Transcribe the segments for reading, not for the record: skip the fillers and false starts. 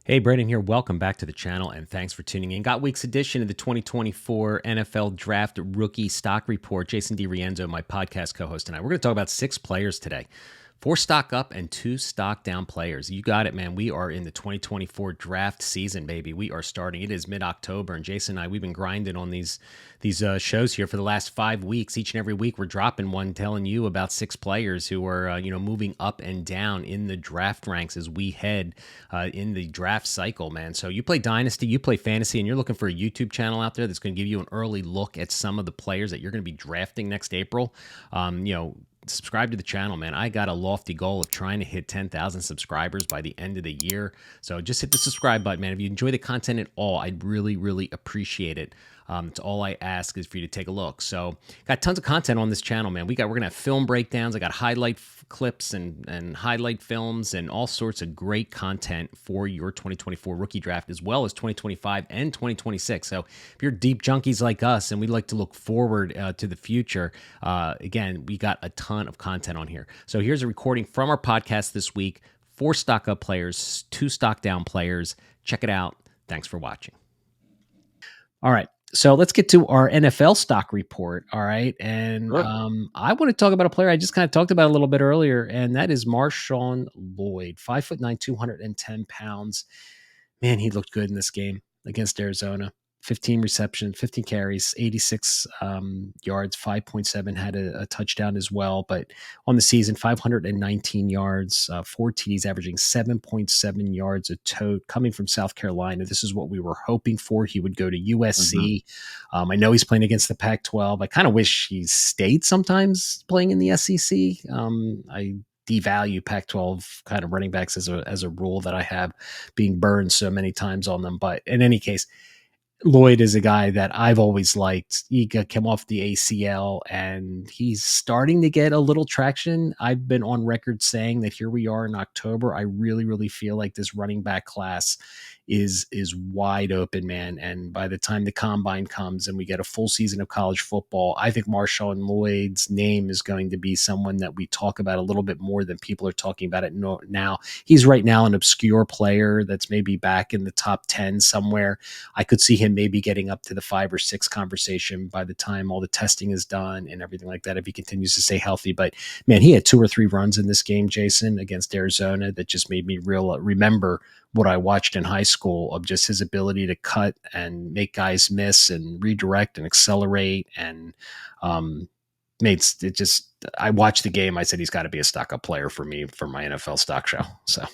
Hey, Brandon here. Welcome back to the channel and thanks for tuning in. Got week's edition of the 2024 NFL Draft Rookie Stock Report. Jason DiRienzo, my podcast co-host, and I. We're going to talk about 6 players today. 4 stock up and 2 stock down players. You got it, man. We are in the 2024 draft season, baby. We are starting. It is mid-October, and Jason and I, we've been grinding on these shows here for the last 5 weeks. Each and every week, we're dropping one, telling you about 6 players who are, moving up and down in the draft ranks as we head in the draft cycle, man. So you play Dynasty, you play Fantasy, and you're looking for a YouTube channel out there that's going to give you an early look at some of the players that you're going to be drafting next April. Subscribe to the channel, man. I got a lofty goal of trying to hit 10,000 subscribers by the end of the year. So just hit the subscribe button, man. If you enjoy the content at all, I'd really, really appreciate it. It's all I ask is for you to take a look. So got tons of content on this channel, man. We're going to have film breakdowns. I got highlight clips and highlight films and all sorts of great content for your 2024 rookie draft, as well as 2025 and 2026. So if you're deep junkies like us and we'd like to look forward to the future, again, we got a ton of content on here. So here's a recording from our podcast this week. 4 stock up players, 2 stock down players. Check it out. Thanks for watching. All right. So let's get to our NFL stock report. All right. And I want to talk about a player I just kind of talked about a little bit earlier, and that is Marshawn Lloyd, 5'9", 210 pounds. Man, he looked good in this game against Arizona. 15 receptions, 15 carries, 86 yards, 5.7, had a touchdown as well. But on the season, 519 yards, 4 TDs, averaging 7.7 yards a tote, coming from South Carolina. This is what we were hoping for. He would go to USC. I know he's playing against the Pac-12. I kind of wish he stayed sometimes playing in the SEC. I devalue Pac-12 kind of running backs as a rule that I have, being burned so many times on them. But in any case, Lloyd is a guy that I've always liked. He came off the ACL and he's starting to get a little traction. I've been on record saying that here we are in October. I really, really feel like this running back class is wide open, man. And by the time the combine comes and we get a full season of college football, I think Marshawn Lloyd's name is going to be someone that we talk about a little bit more than people are talking about it now. He's right now an obscure player that's maybe back in the top 10 somewhere. I could see him maybe getting up to the 5 or 6 conversation by the time all the testing is done and everything like that, if he continues to stay healthy. But man, he had 2 or 3 runs in this game, Jason, against Arizona that just made me remember what I watched in high school of just his ability to cut and make guys miss and redirect and accelerate. And I watched the game. I said, he's got to be a stock up player for me for my NFL stock show. So.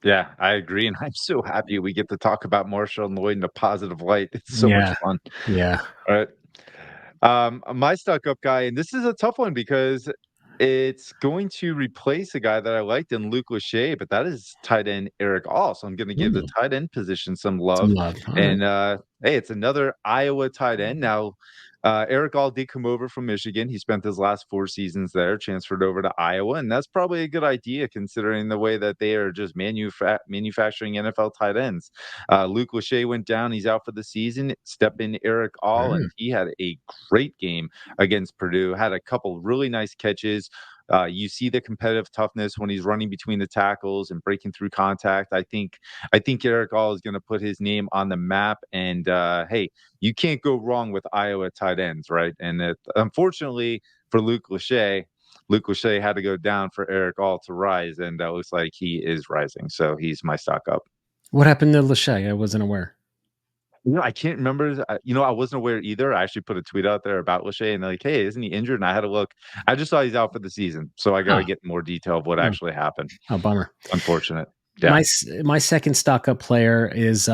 Yeah, I agree. And I'm so happy we get to talk about Marshawn Lloyd in a positive light. It's so much fun. Yeah. All right. My stuck up guy, and this is a tough one because it's going to replace a guy that I liked in Luke Lachey, but that is tight end Eric All. So I'm going to give the tight end position some love. And hey, it's another Iowa tight end. Now, Eric All did come over from Michigan. He spent his last 4 seasons there, transferred over to Iowa, and that's probably a good idea considering the way that they are just manufacturing NFL tight ends. Luke Lachey went down. He's out for the season. Step in Eric All, and he had a great game against Purdue, had a couple really nice catches. You see the competitive toughness when he's running between the tackles and breaking through contact. I think Eric All is going to put his name on the map. And hey, you can't go wrong with Iowa tight ends, right? And unfortunately for Luke Lachey had to go down for Eric All to rise, and that looks like he is rising. So he's my stock up. What happened to Lachey? I wasn't aware. I can't remember. I wasn't aware either. I actually put a tweet out there about Lachey, and they're like, "Hey, isn't he injured?" And I had to look. I just saw he's out for the season, so I got to get more detail of what actually happened. Oh, bummer. Unfortunate. Yeah. My second stock up player is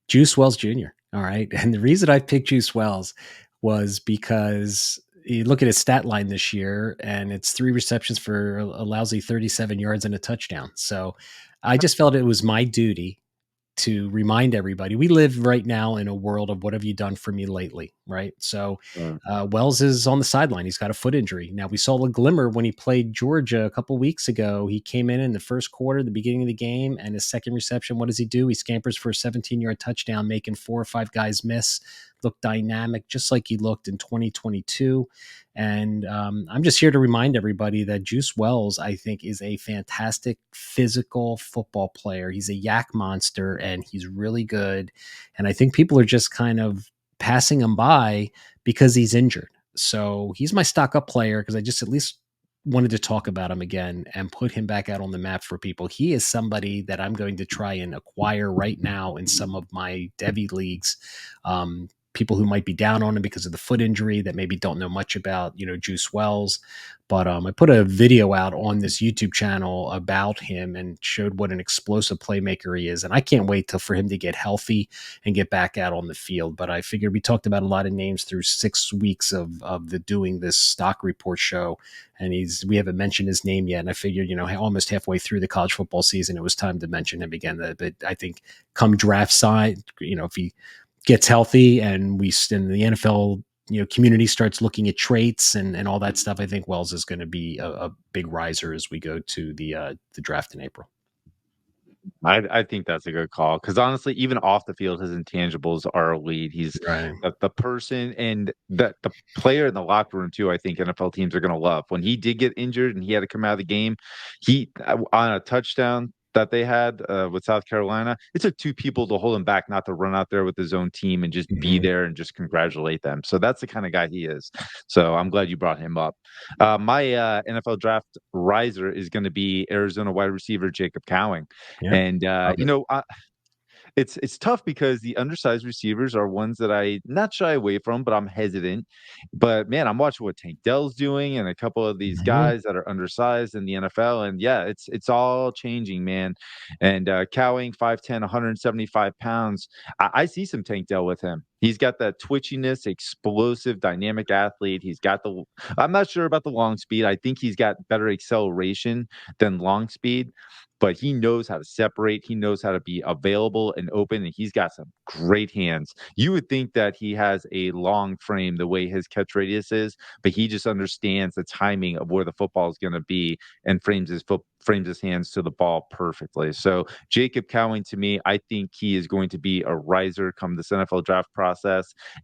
Juice Wells Jr. All right, and the reason I picked Juice Wells was because you look at his stat line this year, and it's 3 receptions for a lousy 37 yards and a touchdown. So I just felt it was my duty to remind everybody, we live right now in a world of what have you done for me lately right? So Mm. Wells is on the sideline. He's got a foot injury. Now, we saw a glimmer when he played Georgia a couple weeks ago. He came in the first quarter, the beginning of the game, and his second reception, what does he do? He scampers for a 17-yard touchdown, making 4 or 5 guys miss. Looked dynamic, just like he looked in 2022. And I'm just here to remind everybody that Juice Wells, I think, is a fantastic physical football player. He's a yak monster, and he's really good. And I think people are just kind of passing him by because he's injured. So he's my stock up player because I just at least wanted to talk about him again and put him back out on the map for people. He is somebody that I'm going to try and acquire right now in some of my Devy leagues. People who might be down on him because of the foot injury that maybe don't know much about, Juice Wells. But I put a video out on this YouTube channel about him and showed what an explosive playmaker he is. And I can't wait for him to get healthy and get back out on the field. But I figured we talked about a lot of names through 6 weeks of the doing this stock report show. And we haven't mentioned his name yet. And I figured, almost halfway through the college football season, it was time to mention him again. But I think come draft side, if he gets healthy and the NFL community starts looking at traits and all that stuff, I think Wells is going to be a big riser as we go to the draft in April. I think that's a good call because honestly, even off the field, his intangibles are elite. He's Right. the person and the player in the locker room too. I think NFL teams are going to love when he did get injured and he had to come out of the game. He on a touchdown that they had with South Carolina, it took 2 people to hold him back, not to run out there with his own team and just be Mm-hmm. there and just congratulate them. So that's the kind of guy he is. So I'm glad you brought him up. My NFL draft riser is going to be Arizona wide receiver Jacob Cowing. Yeah. And, Love it. it's tough because the undersized receivers are ones that I not shy away from, but I'm hesitant. But man, I'm watching what Tank Dell's doing and a couple of these Mhm. guys that are undersized in the NFL. And yeah, it's all changing, man. And Cowing 5'10", 175 pounds. I see some Tank Dell with him. He's got that twitchiness, explosive, dynamic athlete. I'm not sure about the long speed. I think he's got better acceleration than long speed, but he knows how to separate. He knows how to be available and open, and he's got some great hands. You would think that he has a long frame the way his catch radius is, but he just understands the timing of where the football is going to be and frames his hands to the ball perfectly. So Jacob Cowing, to me, I think he is going to be a riser come this NFL draft process.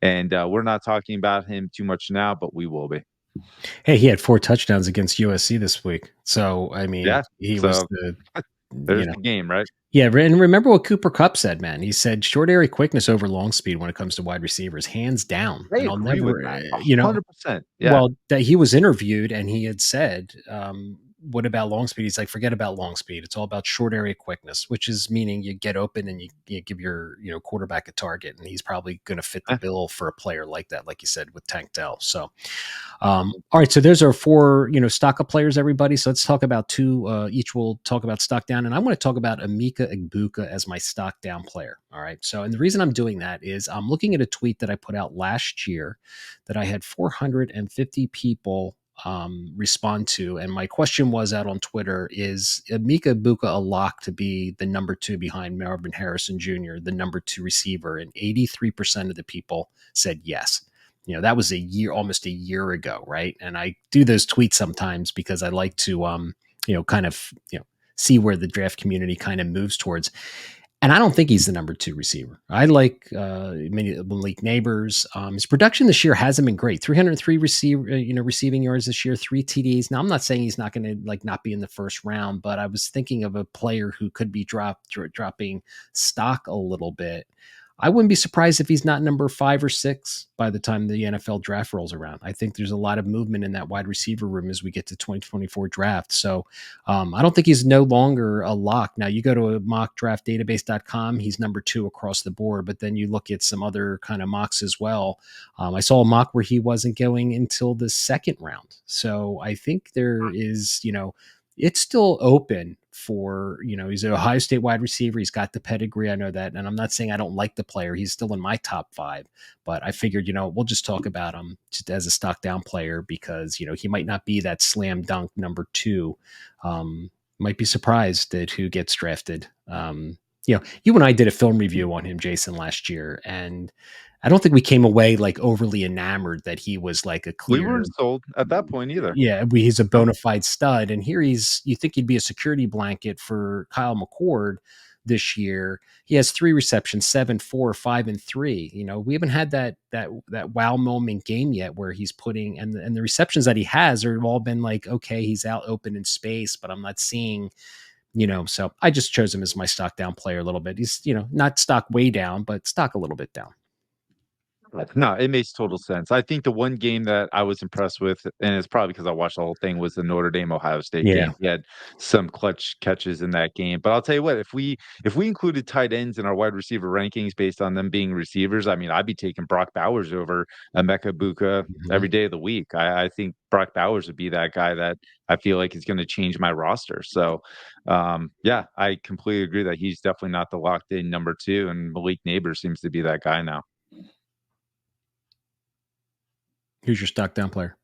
And we're not talking about him too much now, but we will be. Hey, he had 4 touchdowns against USC this week. So, I mean, Yeah. he was So you there's know, the game, right? yeah, and remember what Cooper Kupp said, man. He said short area quickness over long speed when it comes to wide receivers, hands down. I And I'll agree with never, that. 100%. Yeah. well, that he was interviewed and he had said, what about long speed? He's like, forget about long speed. It's all about short area quickness, which is meaning you get open and you give your quarterback a target, and he's probably going to fit the Eh, bill for a player like that, like you said with Tank Dell. So all right, so there's our 4, stock up players, everybody. So let's talk about 2. Each will talk about stock down, and I want to talk about Emeka Egbuka as my stock down player. All right. So, and the reason I'm doing that is I'm looking at a tweet that I put out last year that I had 450 people respond to, and my question was out on Twitter: is Emeka Egbuka a lock to be the number 2 behind Marvin Harrison Jr., the number 2 receiver? And 83% of the people said yes. That was almost a year ago, right? And I do those tweets sometimes because I like to kind of see where the draft community kind of moves towards. And I don't think he's the number 2 receiver. I like Malik Neighbors. His production this year hasn't been great. 303 receiving yards this year, 3 TDs. Now I'm not saying he's not going to not be in the first round, but I was thinking of a player who could be dropping stock a little bit. I wouldn't be surprised if he's not number 5 or 6 by the time the NFL draft rolls around. I think there's a lot of movement in that wide receiver room as we get to 2024 draft. So I don't think he's no longer a lock. Now you go to a mockdraftdatabase.com, he's number 2 across the board, but then you look at some other kind of mocks as well. I saw a mock where he wasn't going until the 2nd round. So I think there is, it's still open for, he's an Ohio State wide receiver. He's got the pedigree. I know that. And I'm not saying I don't like the player. He's still in my top 5, but I figured, we'll just talk about him just as a stock down player because, he might not be that slam dunk number 2. Might be surprised at who gets drafted. You and I did a film review on him, Jason, last year. And I don't think we came away like overly enamored that he was like a We clear, weren't sold at that point either. yeah, he's a No. bona fide stud. And here you think he'd be a security blanket for Kyle McCord this year. He has 3 receptions, 7, 4, 5, and 3. We haven't had that wow moment game yet where he's putting, and the receptions that he has are all been like, okay, he's out open in space, but I'm not seeing, so I just chose him as my stock down player a little bit. He's, not stock way down, but stock a little bit down. No, it makes total sense. I think the one game that I was impressed with, and it's probably because I watched the whole thing, was the Notre Dame Ohio State Yeah. game. He had some clutch catches in that game. But I'll tell you what, if we included tight ends in our wide receiver rankings based on them being receivers, I mean, I'd be taking Brock Bowers over Emeka Buka Mhm. every day of the week. I think Brock Bowers would be that guy that I feel like is going to change my roster. So, yeah, I completely agree that he's definitely not the locked in number two, and Malik Neighbors seems to be that guy now. Who's your stock down player?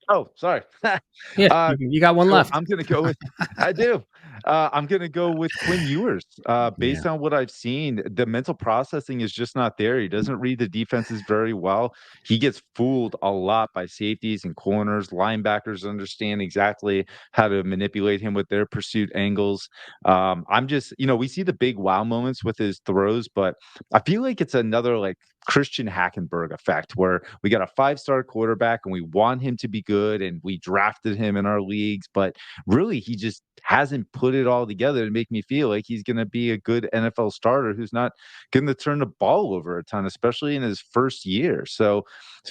Oh, sorry. Yeah, Uh, you got one so left. I'm gonna go with I do. I'm gonna go with Quinn Ewers. Yeah. Based on what I've seen, the mental processing is just not there. He doesn't read the defenses very well. He gets fooled a lot by safeties and corners. Linebackers understand exactly how to manipulate him with their pursuit angles. I'm just, we see the big wow moments with his throws, but I feel like it's another like Christian Hackenberg effect where we got a 5-star quarterback and we want him to be good and we drafted him in our leagues, but really he just hasn't put it all together to make me feel like he's going to be a good NFL starter who's not going to turn the ball over a ton, especially in his first year. So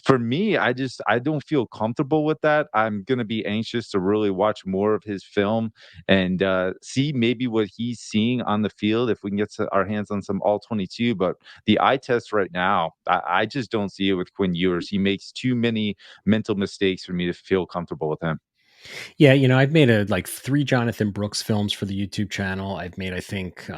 for me, I don't feel comfortable with that. I'm going to be anxious to really watch more of his film and see maybe what he's seeing on the field if we can get our hands on some all 22. But the eye test right now, I just don't see it with Quinn Ewers. He makes too many mental mistakes for me to feel comfortable with him. Yeah, I've made like 3 Jonathan Brooks films for the YouTube channel. I've made, I think,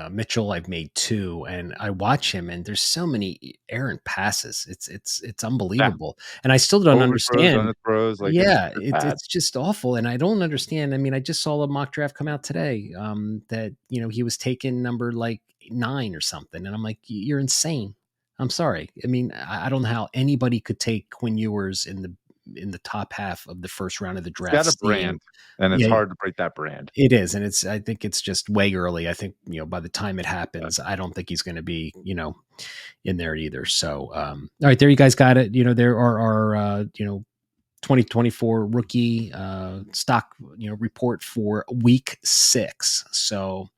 Mitchell. I've made 2, and I watch him, and there's so many errant passes. It's Yeah, unbelievable, and I still don't overthrows, understand. underthrows, like it's Yeah, just bad. it's just awful, and I don't understand. I mean, I just saw a mock draft come out today, that he was taken number like 9 or something, and I'm like, you're insane. I'm sorry. I mean, I don't know how anybody could take Quinn Ewers in the top half of the first round of the He's draft, got a seeing, brand, and it's yeah, hard to break that brand. it is, and I think it's just way early. I think by the time it Yeah. happens, I don't think he's going to be in there either. So, all right, there you guys got it. There are our 2024 rookie stock report for week 6. So